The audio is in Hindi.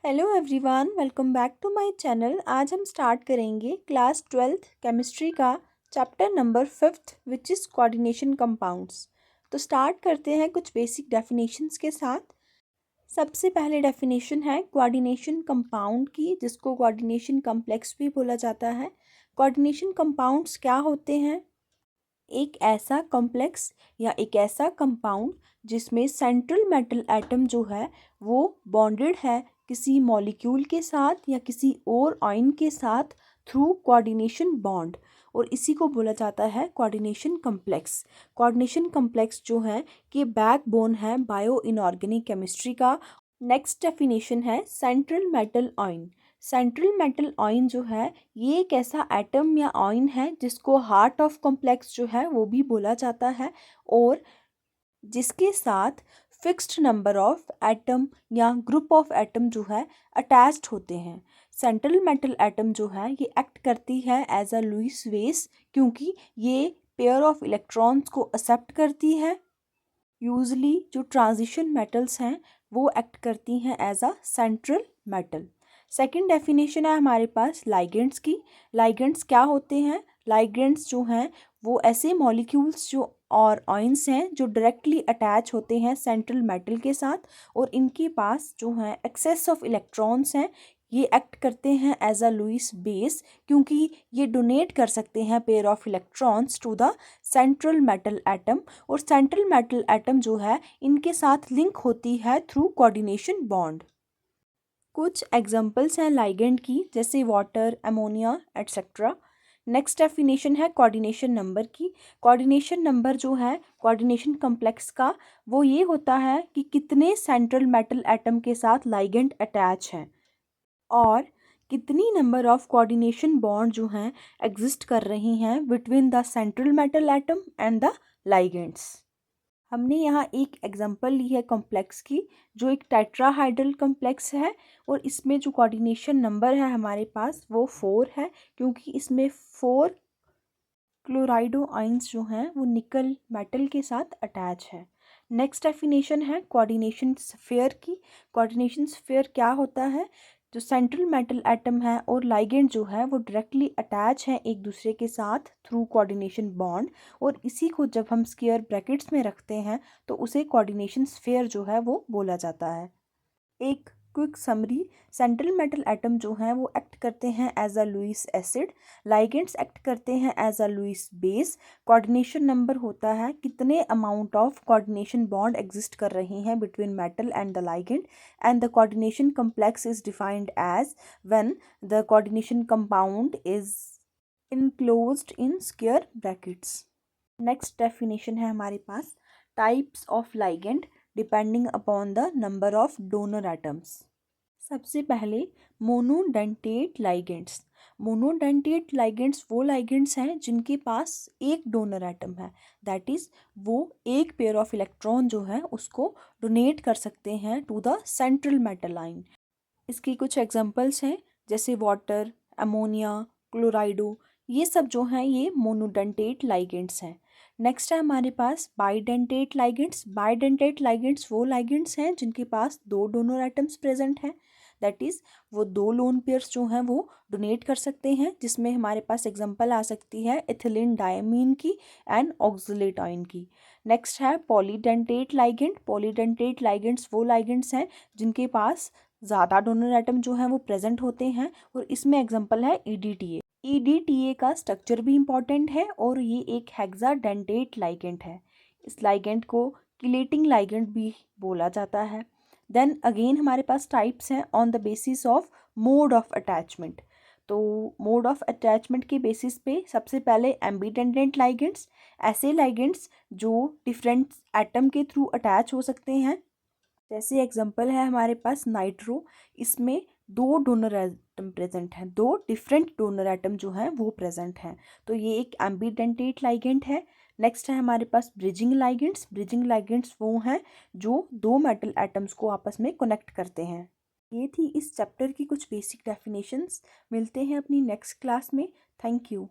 Hello everyone, welcome back to my channel. आज हम स्टार्ट करेंगे क्लास 12th केमिस्ट्री का chapter number 5th which is coordination compounds. तो स्टार्ट करते हैं कुछ बेसिक डेफिनेशंस के साथ। सबसे पहले डेफिनेशन है कोऑर्डिनेशन कंपाउंड की, जिसको कोऑर्डिनेशन कम्प्लेक्स भी बोला जाता है। कोऑर्डिनेशन कंपाउंड्स क्या होते हैं? एक ऐसा कॉम्प्लेक्स या एक ऐसा कंपाउंड जिसमें सेंट्रल मेटल एटम जो है वो बॉन्डेड है किसी मॉलिक्यूल के साथ या किसी और आयन के साथ थ्रू कोऑर्डिनेशन बॉन्ड, और इसी को बोला जाता है कोऑर्डिनेशन कम्प्लेक्स। कोऑर्डिनेशन कम्प्लेक्स जो है कि बैकबोन है बायो इनऑर्गेनिक केमिस्ट्री का। नेक्स्ट डेफिनेशन है central metal ion. Central metal ion जो है ये एक ऐसा एटम या आयन है जिसको हार्ट ऑफ कॉम्प्लेक्स जो है वो भी बोला जाता है, और जिसके साथ फिक्स्ड नंबर ऑफ एटम या ग्रुप ऑफ एटम जो है अटैच्ड होते हैं। सेंट्रल मेटल एटम जो है ये एक्ट करती है एज अ लुईस बेस, क्योंकि ये पेयर ऑफ इलेक्ट्रॉन्स को एक्सेप्ट करती है। यूजली जो ट्रांजिशन मेटल्स हैं वो एक्ट करती हैं as a central metal. Second definition है हमारे पास लाइगेंड्स की। लाइगेंड्स क्या होते हैं? लाइगेंड्स जो हैं वो ऐसे मॉलिक्यूल्स जो और आयंस हैं जो डायरेक्टली अटैच होते हैं सेंट्रल मेटल के साथ, और इनके पास जो है एक्सेस ऑफ इलेक्ट्रॉन्स हैं। ये एक्ट करते हैं एज अ लुईस बेस, क्योंकि ये डोनेट कर सकते हैं pair of electrons to the central metal atom, और सेंट्रल मेटल एटम जो है इनके साथ लिंक होती है थ्रू कोऑर्डिनेशन बॉन्ड। कुछ एग्जांपल्स हैं लाइगेंड की, जैसे water, ammonia etcetera. Next definition है कोऑर्डिनेशन नंबर की। कोऑर्डिनेशन नंबर जो है कोऑर्डिनेशन कम्प्लेक्स का, वो ये होता है कि कितने सेंट्रल मेटल एटम के साथ लाइगेंड अटैच हैं और कितनी नंबर ऑफ कोऑर्डिनेशन बॉन्ड जो हैं एग्जिस्ट कर रही हैं between the central metal atom and the ligands. हमने यहाँ एक एग्जांपल ली है कॉम्प्लेक्स की, जो एक टेट्राहाइड्रल कॉम्प्लेक्स है, और इसमें जो कोऑर्डिनेशन नंबर है हमारे पास वो 4 है, क्योंकि इसमें 4 क्लोराइडो आयंस जो हैं वो निकल मेटल के साथ अटैच है। नेक्स्ट डेफिनेशन है कोऑर्डिनेशन स्फीयर की। कोऑर्डिनेशन स्फीयर क्या होता है? जो सेंट्रल मेटल एटम है और लाइगेंड जो है वो डायरेक्टली अटैच हैं एक दूसरे के साथ थ्रू कोऑर्डिनेशन बॉन्ड, और इसी को जब हम स्क्वायर ब्रैकेट्स में रखते हैं तो उसे कोऑर्डिनेशन स्फीयर जो है वो बोला जाता है। एक quick summary, central metal atom जो हैं वो एक्ट करते हैं as a Lewis acid, ligands act करते हैं as a Lewis base. Coordination number होता है कितने amount of coordination bond exist कर रही हैं between metal and the ligand, and the coordination complex is defined as when the coordination compound is enclosed in square brackets. Next definition है हमारे पास types of ligand depending upon the number of donor atoms. सबसे पहले मोनोडेंटेट लाइगेंड्स। मोनोडेंटेट लाइगेंड्स वो लाइगेंड्स हैं जिनके पास एक डोनर एटम है, दैट इज़ वो एक पेयर ऑफ इलेक्ट्रॉन जो है उसको डोनेट कर सकते हैं to the central metal ion. इसकी कुछ एग्जांपल्स हैं, जैसे वाटर, अमोनिया, क्लोराइडो, ये सब जो हैं ये मोनोडेंटेट लाइगेंड्स हैं। नेक्स्ट है हमारे पास बाइडेंटेट लाइगेंड्स। बाइडेंटेट लाइगेंड्स वो लाइगेंड्स हैं जिनके पास दो डोनर एटम्स प्रेजेंट हैं, दैट इज़ वो दो लोन पेयर्स जो हैं वो डोनेट कर सकते हैं, जिसमें हमारे पास एग्जांपल आ सकती है इथिलीन डायमीन की एंड ऑक्सलेट आयन की। नेक्स्ट है पॉलीडेंटेट लाइगेंड। पॉलीडेंटेट लाइगेंड्स वो लाइगेंड्स हैं जिनके पास ज़्यादा डोनर एटम जो हैं वो प्रेजेंट होते हैं, और इसमें एग्जांपल है EDTA। EDTA का स्ट्रक्चर भी इम्पॉर्टेंट है, और ये एक हेक्साडेंटेट लाइगेंड है। इस लाइगेंड को किलेटिंग लाइगेंड भी बोला जाता है। देन अगेन हमारे पास टाइप्स हैं on the basis of mode of attachment. तो मोड ऑफ अटैचमेंट के बेसिस पे सबसे पहले एम्बीडेंडेंट लाइगेंड्स, ऐसे लाइगेंड्स जो डिफरेंट एटम के थ्रू अटैच हो सकते हैं, जैसे एग्जांपल है हमारे पास नाइट्रो। इसमें दो डोनर एटम प्रेजेंट हैं, दो डिफरेंट डोनर एटम जो हैं वो प्रेजेंट हैं, तो ये एक एम्बीडेंटेट लाइगेंड है। नेक्स्ट है हमारे पास ब्रिजिंग लाइगेंड्स। ब्रिजिंग लाइगेंड्स वो हैं जो दो मेटल एटम्स को आपस में कनेक्ट करते हैं। ये थी इस चैप्टर की कुछ बेसिक डेफिनेशंस। मिलते हैं अपनी नेक्स्ट क्लास में। Thank you.